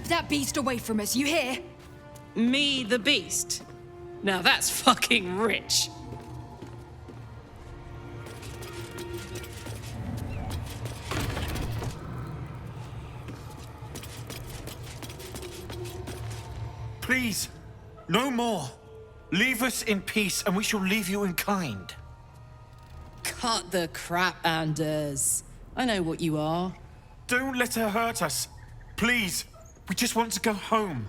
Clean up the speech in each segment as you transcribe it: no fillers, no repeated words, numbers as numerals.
Keep that beast away from us, you hear? Me, the beast? Now that's fucking rich. Please, no more. Leave us in peace and we shall leave you in kind. Cut the crap, Anders. I know what you are. Don't let her hurt us. Please, we just want to go home.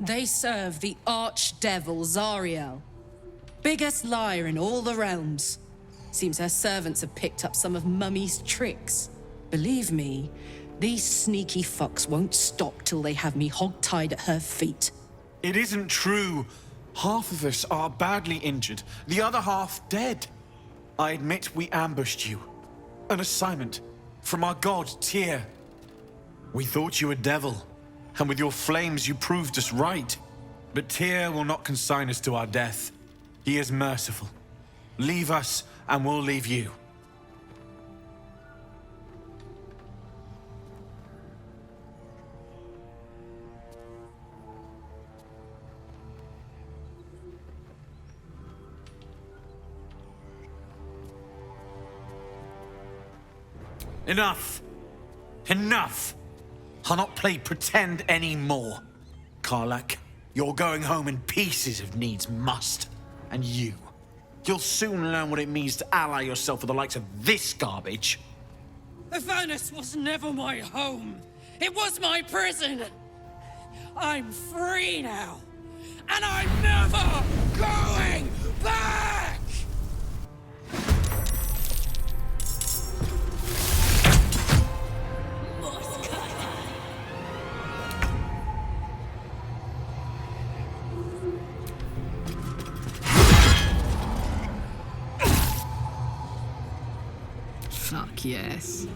They serve the archdevil Zariel. Biggest liar in all the realms. Seems her servants have picked up some of Mummy's tricks. Believe me, these sneaky fucks won't stop till they have me hog-tied at her feet. It isn't true. Half of us are badly injured, the other half dead. I admit we ambushed you. An assignment from our god, Tyr. We thought you a devil, and with your flames you proved us right. But Tyr will not consign us to our death. He is merciful. Leave us, and we'll leave you. Enough! Enough! I'll not play pretend anymore. Karlak, you're going home in pieces if needs must. And you'll soon learn what it means to ally yourself with the likes of this garbage. Avernus was never my home. It was my prison. I'm free now. And I'm never going back! Fuck yes.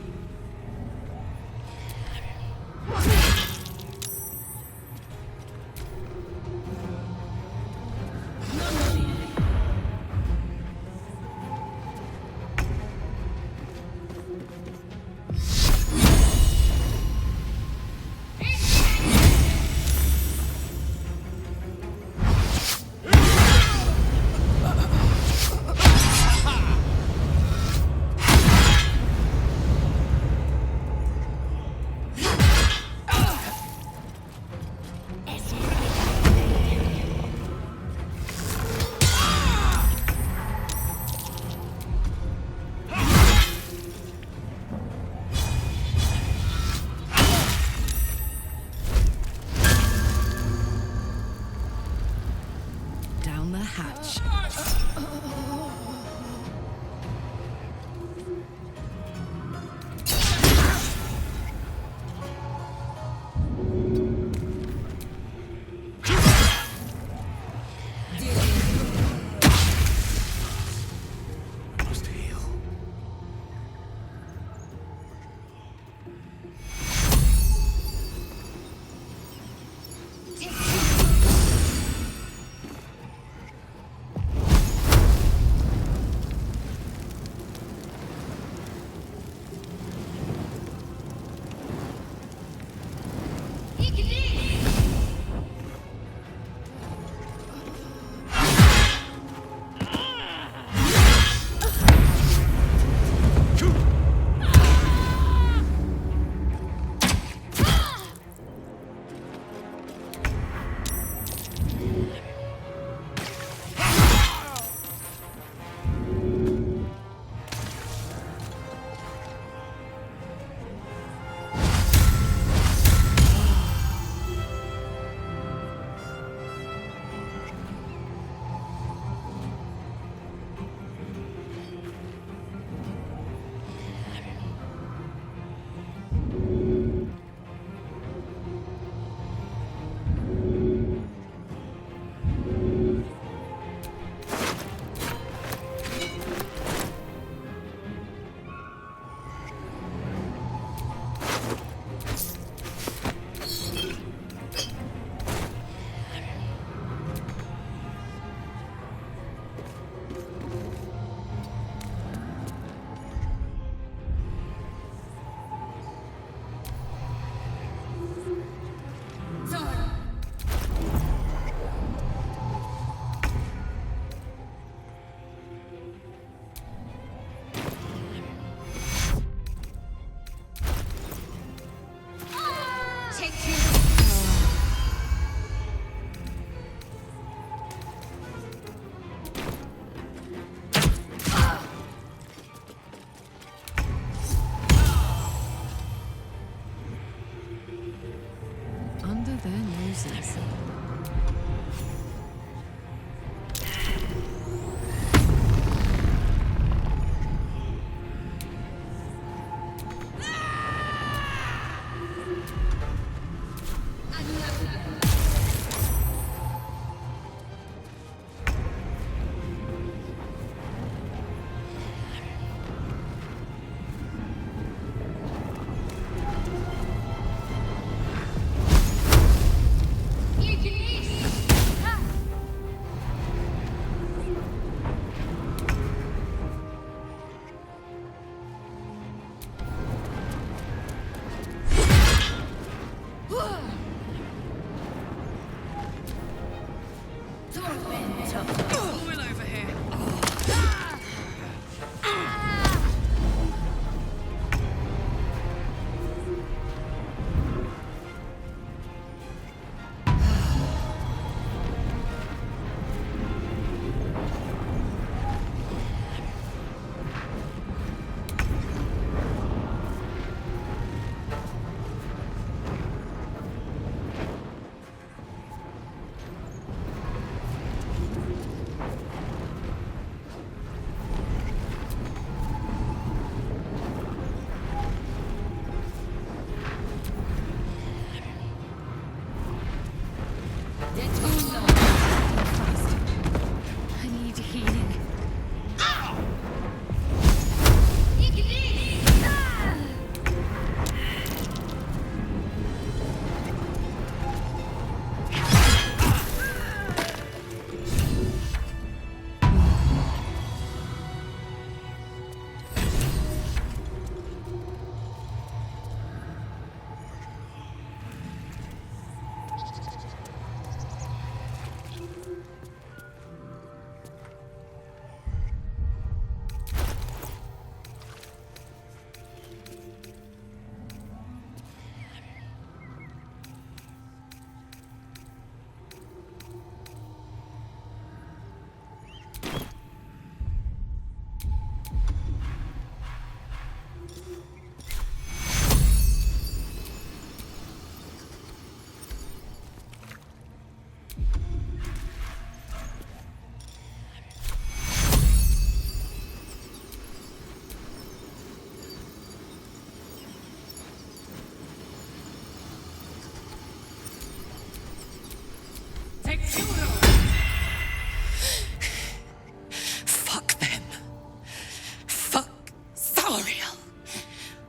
Zariel.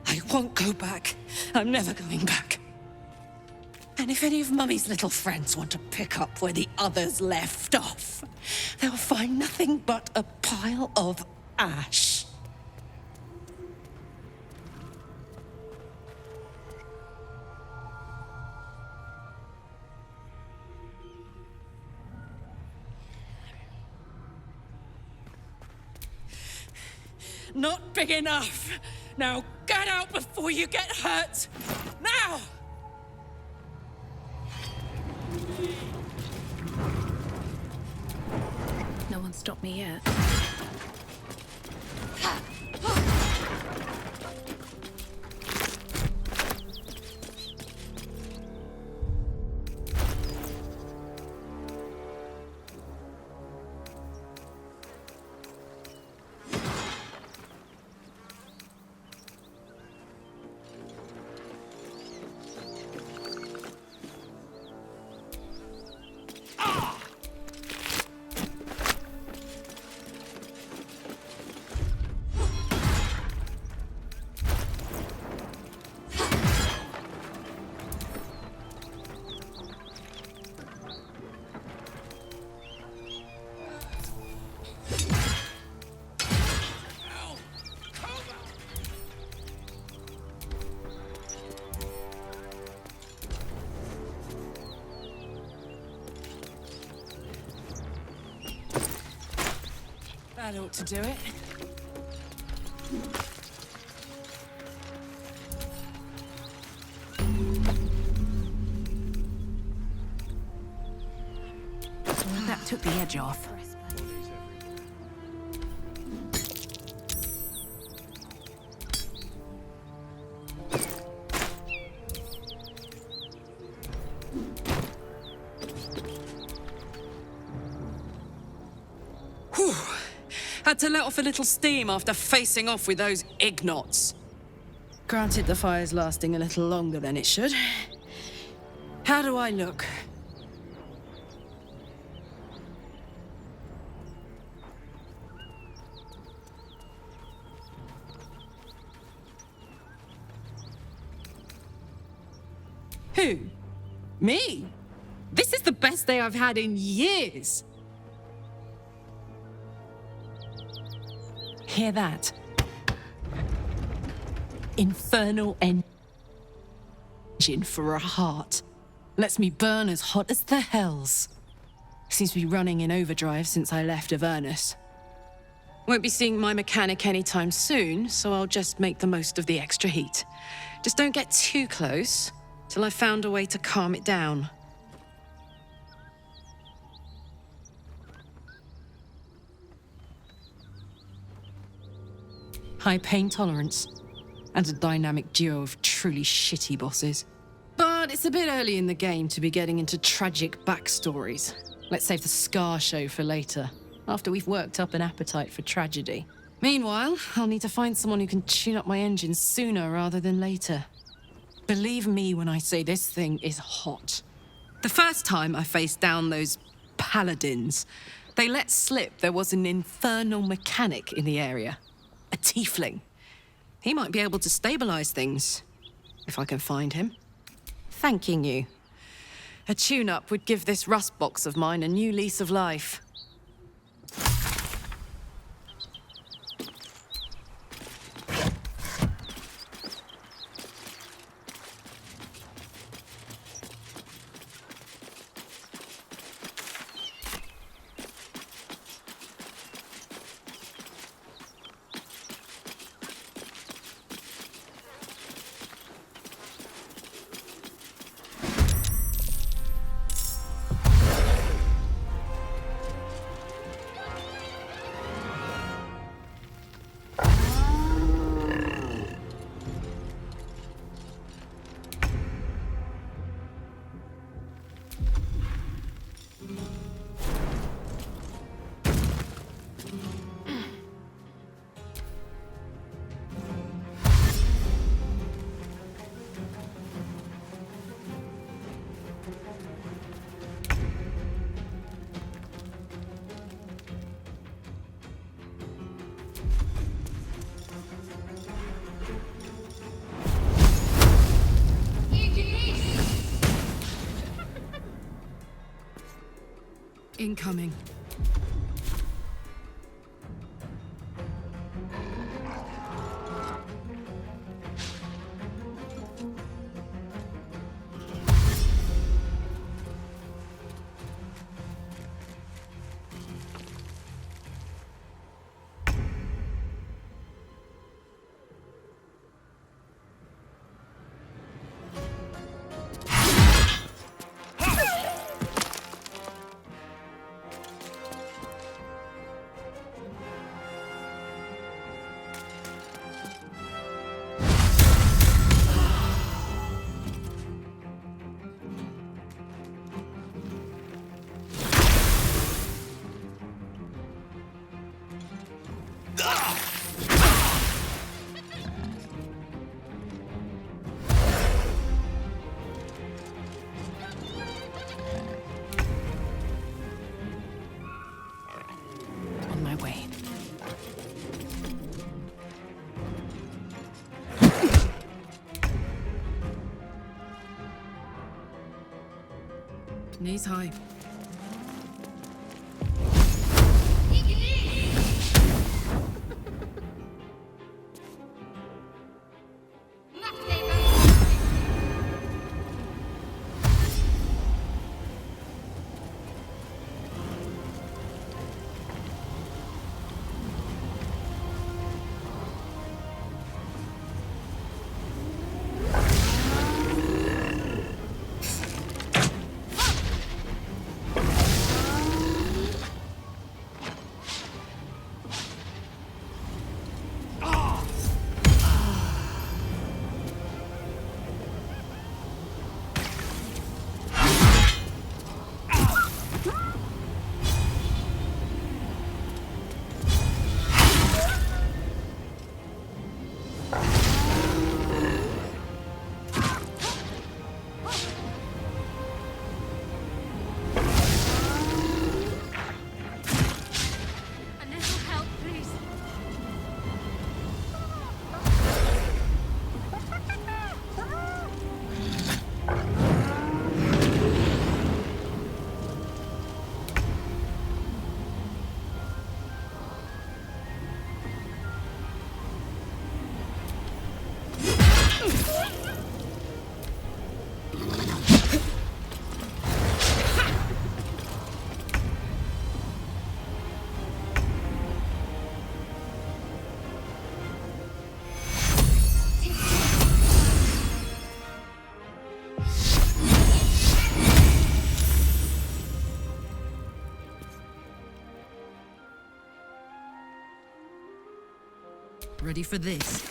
I won't go back. I'm never going back. And if any of Mummy's little friends want to pick up where the others left off, they'll find nothing but a pile of ash. Not big enough. Now get out before you get hurt. Now! No one stopped me yet. That ought to do it. That took the edge off. Whew. Had to let off a little steam after facing off with those ignots. Granted, the fire's lasting a little longer than it should. How do I look? Who? Me? This is the best day I've had in years. Hear that? Infernal engine for a heart. Lets me burn as hot as the hells. Seems to be running in overdrive since I left Avernus. Won't be seeing my mechanic anytime soon, so I'll just make the most of the extra heat. Just don't get too close till I've found a way to calm it down. High pain tolerance, and a dynamic duo of truly shitty bosses. But it's a bit early in the game to be getting into tragic backstories. Let's save the Scar show for later, after we've worked up an appetite for tragedy. Meanwhile, I'll need to find someone who can tune up my engine sooner rather than later. Believe me when I say this thing is hot. The first time I faced down those paladins, they let slip there was an infernal mechanic in the area. A tiefling. He might be able to stabilize things, if I can find him. Thanking you. A tune-up would give this rust box of mine a new lease of life. Incoming. On my way. Knees high. Ready for this?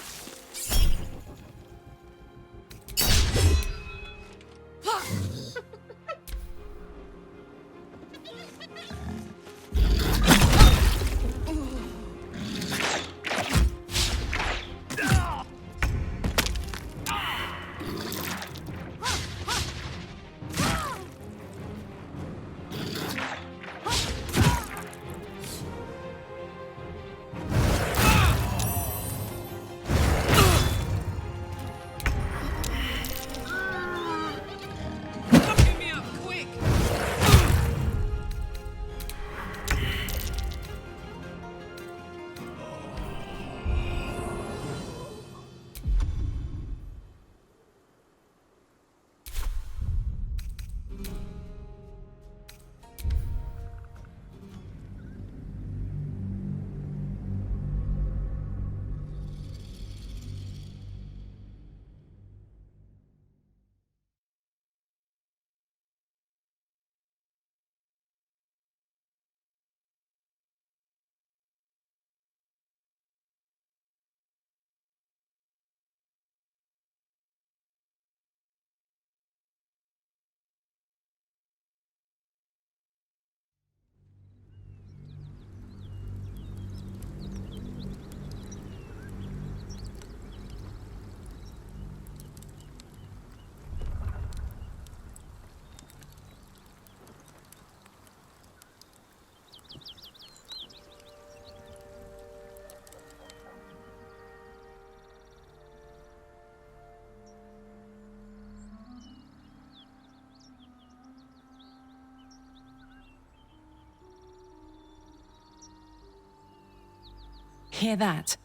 Hear that?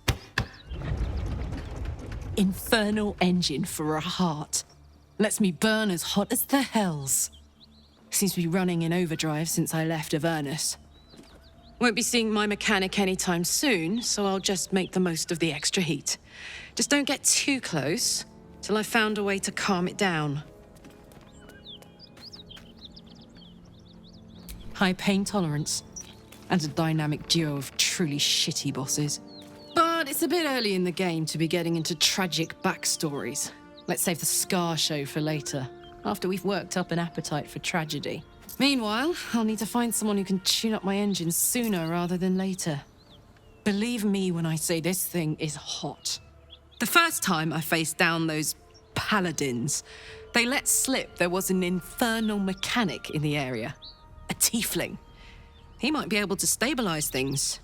Infernal engine for a heart. Lets me burn as hot as the hells. Seems to be running in overdrive since I left Avernus. Won't be seeing my mechanic anytime soon, so I'll just make the most of the extra heat. Just don't get too close till I've found a way to calm it down. High pain tolerance, and a dynamic duo of truly shitty bosses. But it's a bit early in the game to be getting into tragic backstories. Let's save the Scar show for later, after we've worked up an appetite for tragedy. Meanwhile, I'll need to find someone who can tune up my engine sooner rather than later. Believe me when I say this thing is hot. The first time I faced down those paladins, they let slip there was an infernal mechanic in the area. A tiefling. He might be able to stabilize things,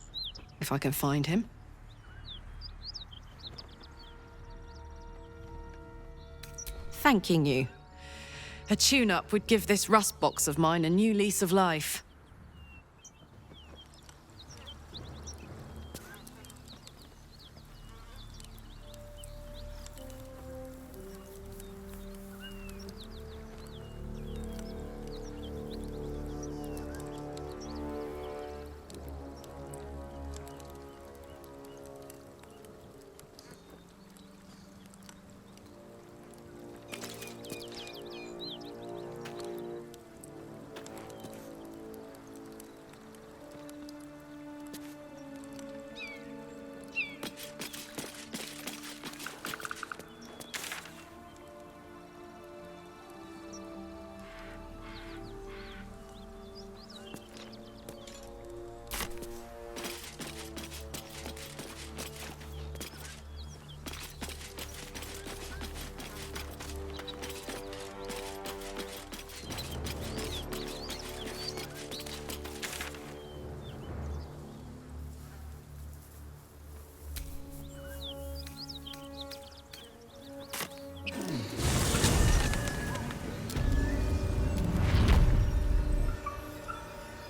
if I can find him. Thanking you. A tune-up would give this rust box of mine a new lease of life.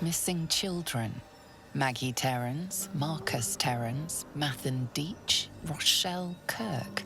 Missing children. Maggie Terrans, Marcus Terrans, Mathan Deach, Rochelle Kirk.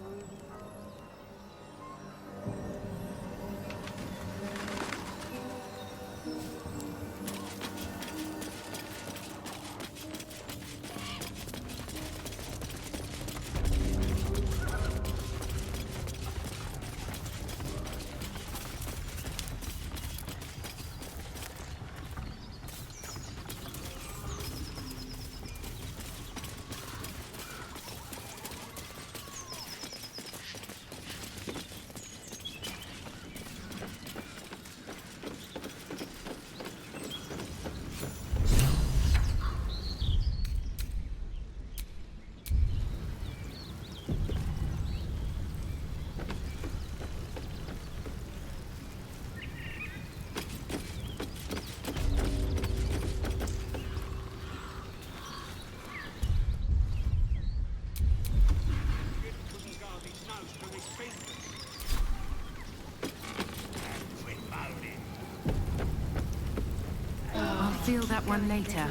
Feel that one later.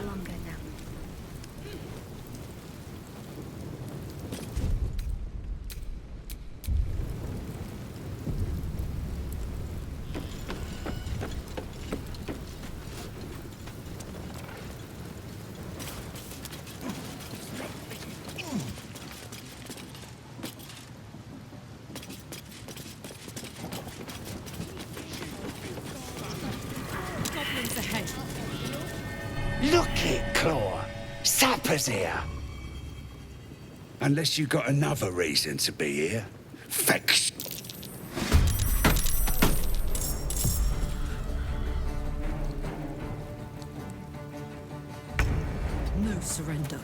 Goblins ahead. Look it, Claw. Sapper's here. Unless you got another reason to be here. Vex. No surrender.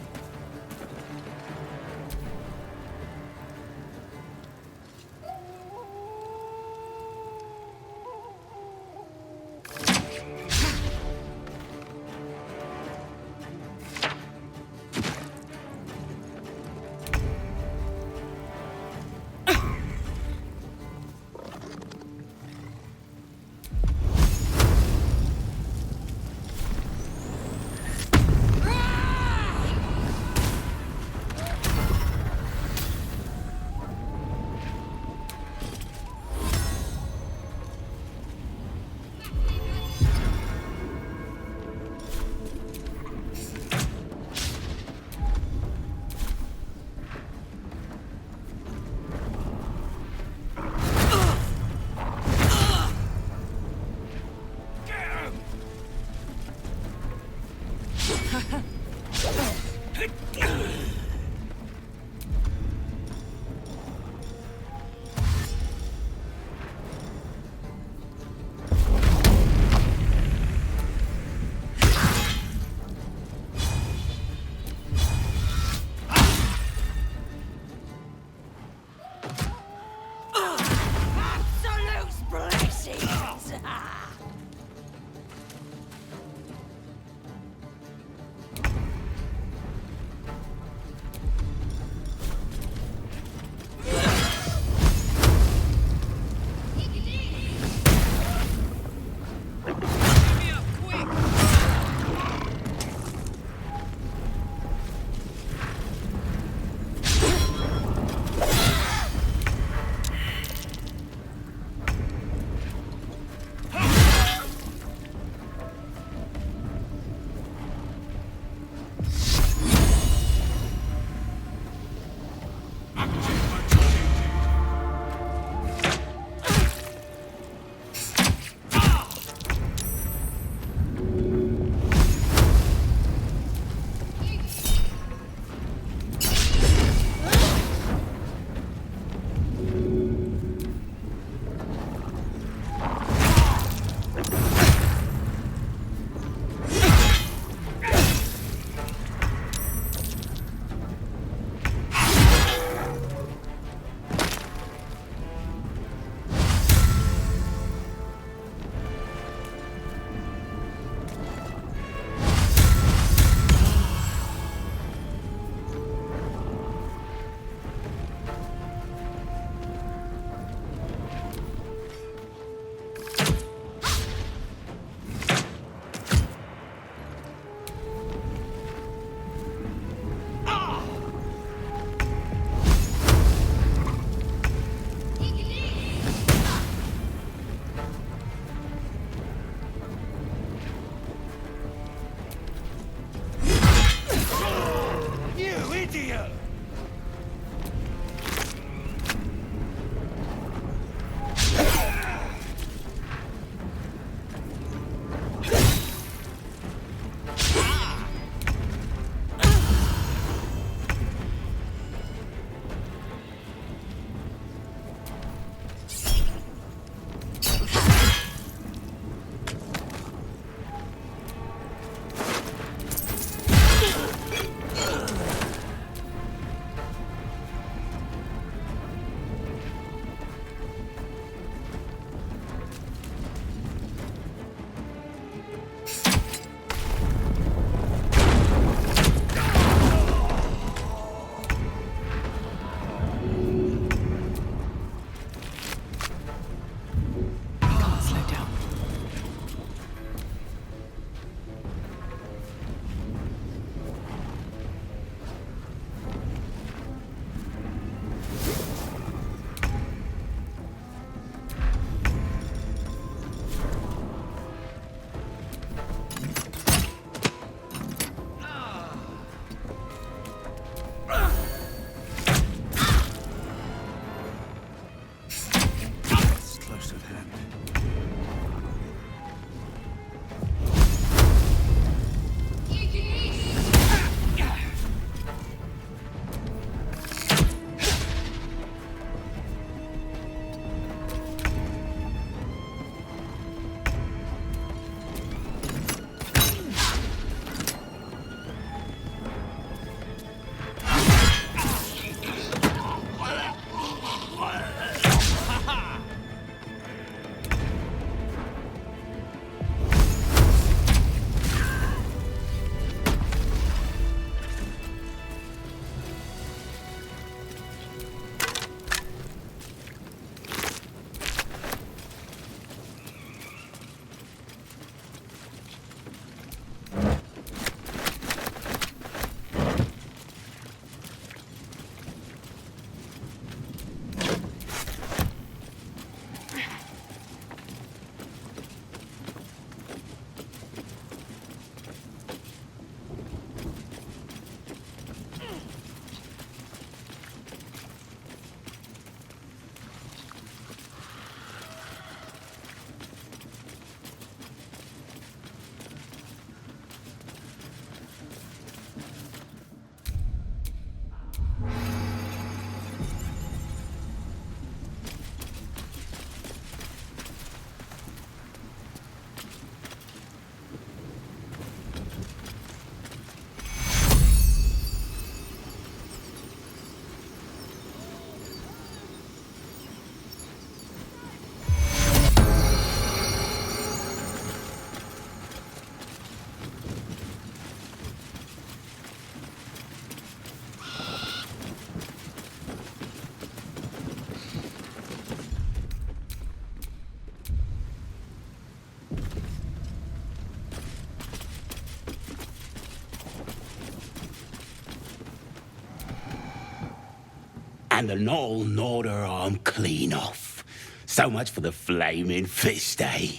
and the Knoll gnawed her arm clean off. So much for the flaming fist, eh?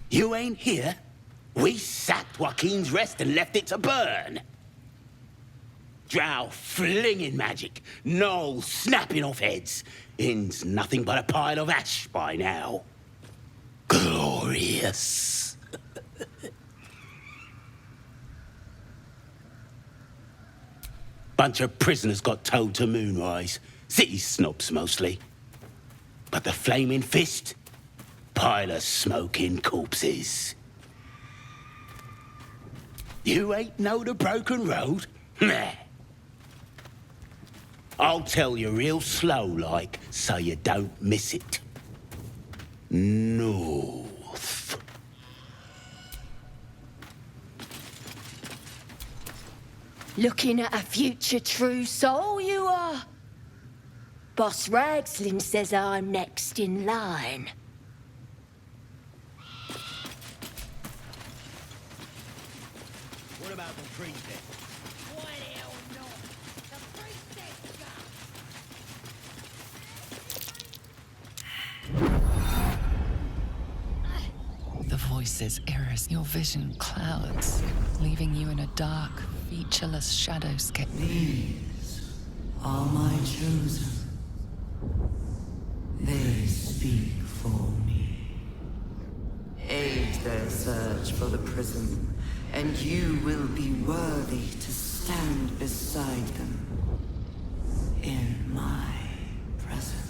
You ain't here? We sacked Joaquin's Rest and left it to burn. Drow flinging magic, Knoll snapping off heads. Inn's nothing but a pile of ash by now. Glorious. Bunch of prisoners got towed to Moonrise. City snobs mostly. But the Flaming Fist? Pile of smoking corpses. You ain't know the broken road? Meh. I'll tell you real slow like, so you don't miss it. North. Looking at a future true soul, you are. Boss Ragslin says I'm next in line. What about the priestess? The voices iris your vision clouds, leaving you in a dark, featureless shadowscape. These are my chosen. They speak for me. Aid their search for the prism, and you will be worthy to stand beside them in my presence.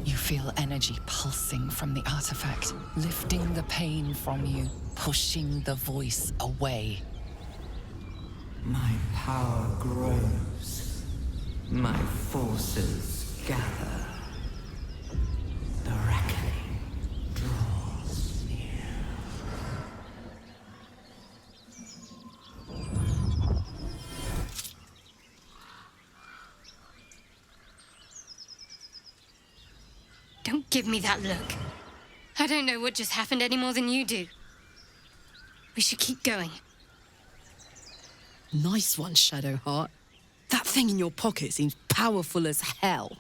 You feel energy pulsing from the artifact, lifting the pain from you, pushing the voice away. My power grows. My forces gather. The reckoning draws near. Don't give me that look. I don't know what just happened any more than you do. We should keep going. Nice one, Shadowheart. That thing in your pocket seems powerful as hell.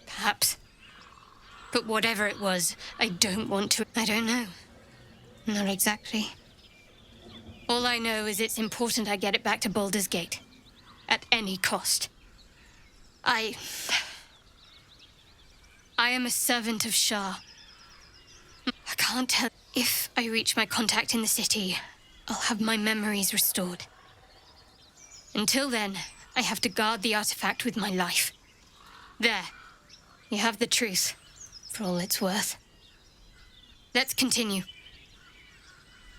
Perhaps. But whatever it was, I don't want to. I don't know. Not exactly. All I know is it's important I get it back to Baldur's Gate. At any cost. I am a servant of Shah. I can't tell. If I reach my contact in the city, I'll have my memories restored. Until then, I have to guard the artifact with my life. There. You have the truth, for all it's worth. Let's continue.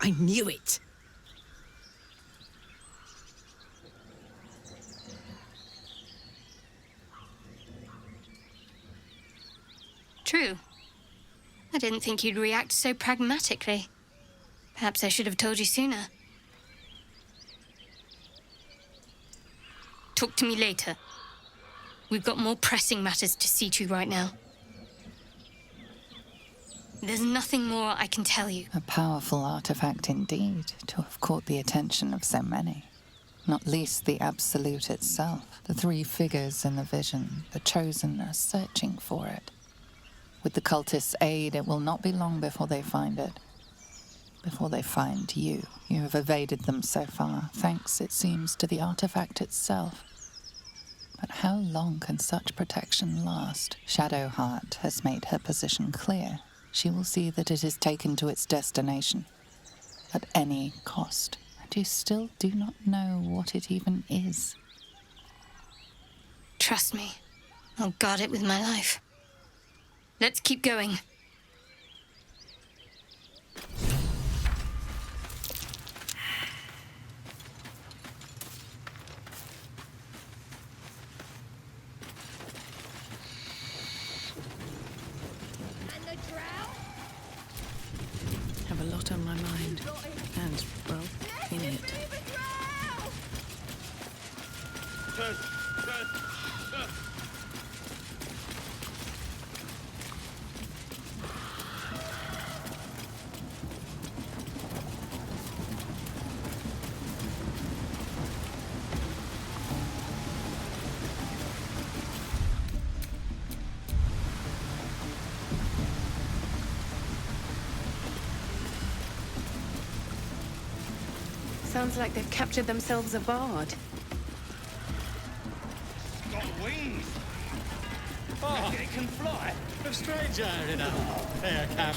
I knew it. True. I didn't think you'd react so pragmatically. Perhaps I should have told you sooner. Talk to me later. We've got more pressing matters to see to right now. There's nothing more I can tell you. A powerful artifact indeed, to have caught the attention of so many. Not least the Absolute itself. The three figures in the vision, the Chosen, are searching for it. With the cultists' aid, it will not be long before they find it. Before they find you. You have evaded them so far, thanks, it seems, to the artifact itself. But how long can such protection last? Shadowheart has made her position clear. She will see that it is taken to its destination. At any cost. And you still do not know what it even is. Trust me. I'll guard it with my life. Let's keep going. lot on my mind. And, well, in it. Sounds like they've captured themselves a bard. Got wings. Oh, it can fly. A stranger in a fair cap,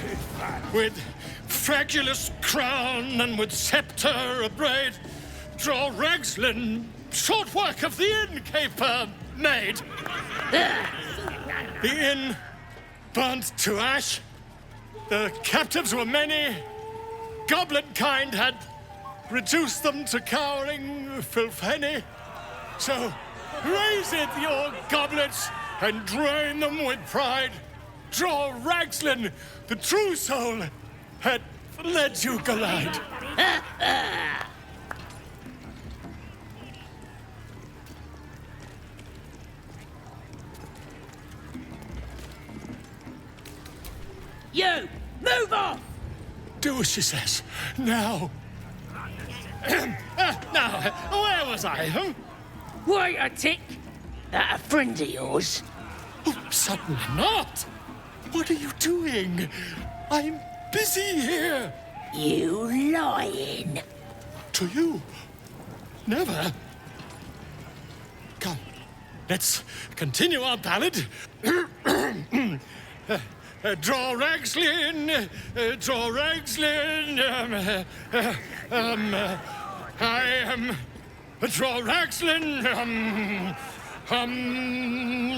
with fragulous crown and with sceptre abraid, draw Ragslin, short work of the innkeeper made. The inn burnt to ash. The captives were many. Goblin kind had reduced them to cowering filfenny. So raise it, your goblets, and drain them with pride. Draw Ragslin, the true soul, had led you glide. You! Move off! Do as she says. Now. Now, where was I? Wait a tick! That a friend of yours? Oh, certainly not. What are you doing? I'm busy here. You lying. To you? Never. Come, let's continue our ballad. Draw Ragslin, draw Ragslin. I am draw Ragslin.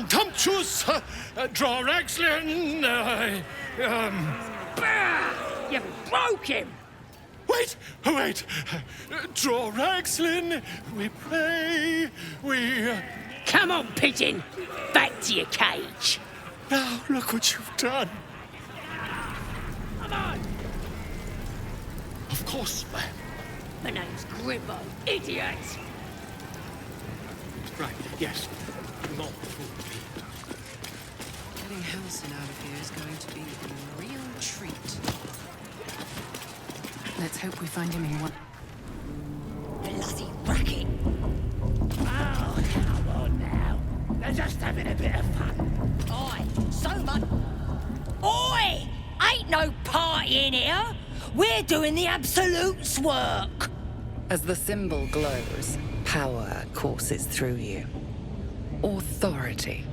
Tumptuous, draw Ragslin. Bah! You broke him! Wait. Draw Ragslin. We pray. We. Come on, pigeon! Back to your cage! Now look what you've done. Come on! Of course, ma'am. My name's Gribbo, idiot! Right, yes. Not fool. Getting Halcyon out of here is going to be a real treat. Let's hope we find him in one. Bloody racket! Oh, come on now. They're just having a bit of fun. Oi, so much. Oi! Ain't no party in here. We're doing the Absolute's work. As the symbol glows, power courses through you. Authority.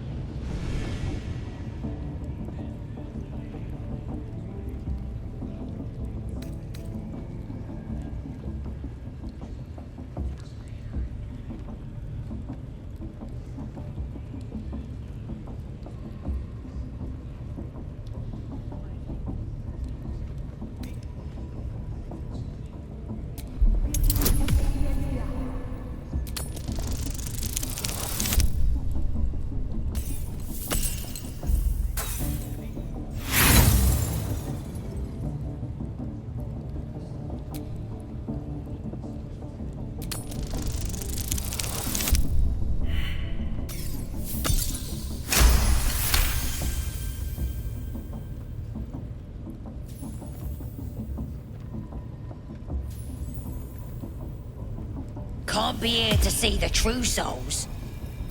Can't be here to see the true souls.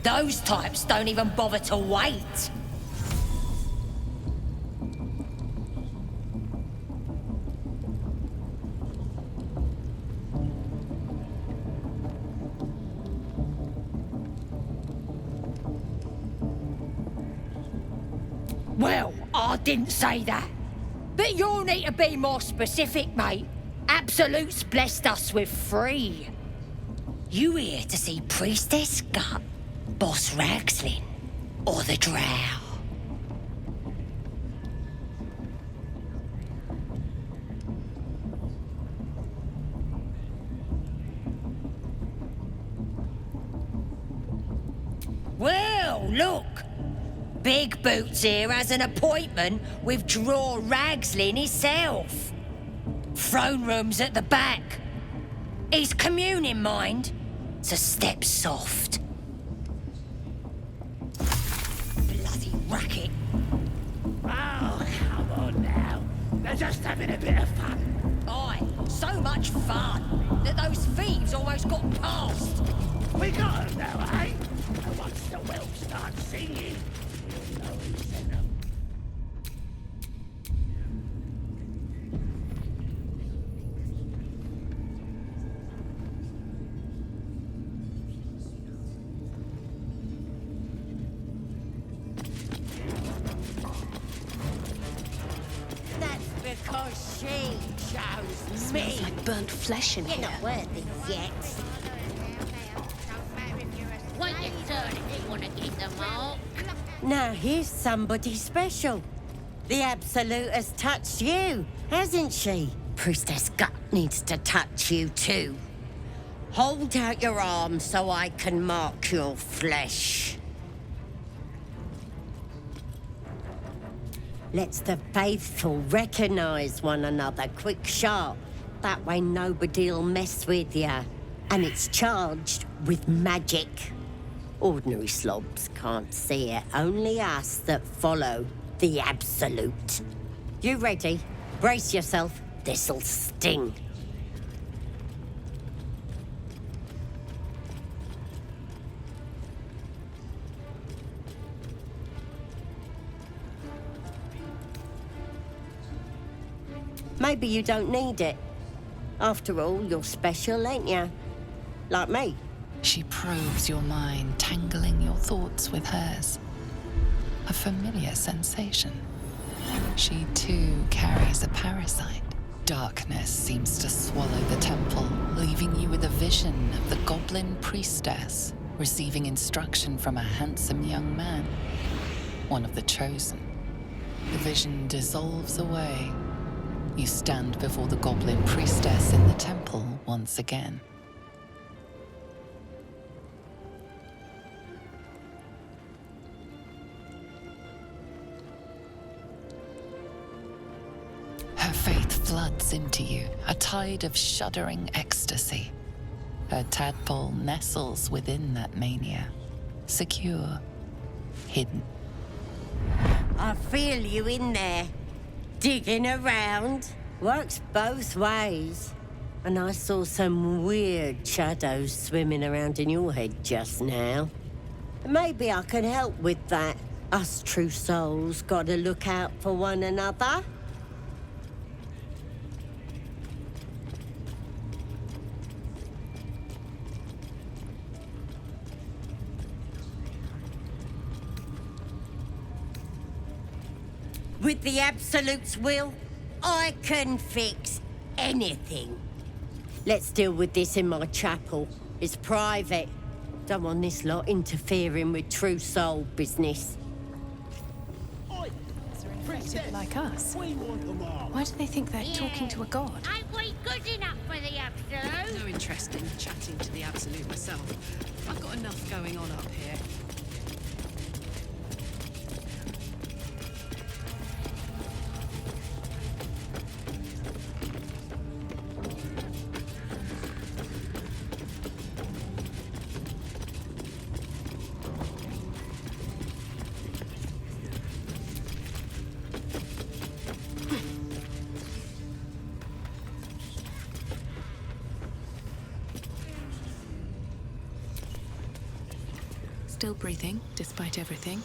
Those types don't even bother to wait. Well, I didn't say that. But you'll need to be more specific, mate. Absolute's blessed us with 3. You here to see Priestess Gut, Boss Ragslin, or the Drow? Well, look. Big Boots here has an appointment with Draw Ragslin himself. Throne room's at the back. He's communing, mind. So step soft. Bloody racket. Oh, come on now. They're just having a bit of fun. Aye, so much fun that those thieves almost got past. We got them now, eh? And once the whelps start singing, we'll know who sent them. That's because she chose me. Smells like burnt flesh in You're here. not worthy yet. Wait your turn if you want to keep them all. Now here's somebody special. The Absolute has touched you, hasn't she? Priestess Gut needs to touch you too. Hold out your arm so I can mark your flesh. Let's the faithful recognize one another quick sharp. That way nobody'll mess with ya. And it's charged with magic. Ordinary slobs can't see it, only us that follow the Absolute. You ready? Brace yourself, this'll sting. Maybe you don't need it. After all, you're special, ain't ya? Like me. She probes your mind, tangling your thoughts with hers. A familiar sensation. She too carries a parasite. Darkness seems to swallow the temple, leaving you with a vision of the goblin priestess receiving instruction from a handsome young man, one of the chosen. The vision dissolves away. You stand before the goblin priestess in the temple once again. Her faith floods into you, a tide of shuddering ecstasy. Her tadpole nestles within that mania, secure, hidden. I feel you in there, digging around. Works both ways. And I saw some weird shadows swimming around in your head just now. Maybe I can help with that. Us true souls gotta look out for one another. With the Absolute's will, I can fix anything. Let's deal with this in my chapel. It's private. Don't want this lot interfering with true soul business. Like us. We want them all. Why do they think they're talking to a god? Ain't we good enough for the Absolute? No interest in chatting to the Absolute myself. I've got enough going on up here. Still breathing, despite everything.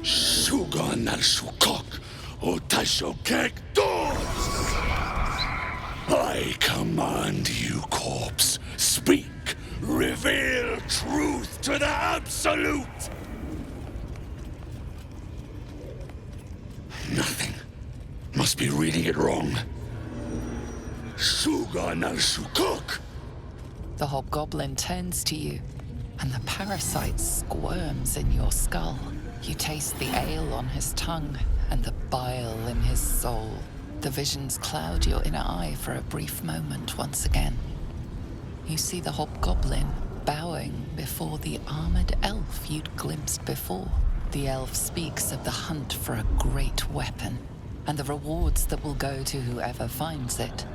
Sugan al Shukok, Otashokek doors! I command you, corpse. Speak. Reveal truth to the Absolute! Nothing. Must be reading it wrong. Sugan al Shukok! The hobgoblin turns to you, and the parasite squirms in your skull. You taste the ale on his tongue and the bile in his soul. The visions cloud your inner eye for a brief moment once again. You see the hobgoblin bowing before the armored elf you'd glimpsed before. The elf speaks of the hunt for a great weapon and the rewards that will go to whoever finds it.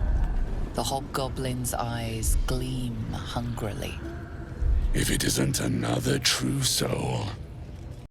The hobgoblin's eyes gleam hungrily. If it isn't another true soul,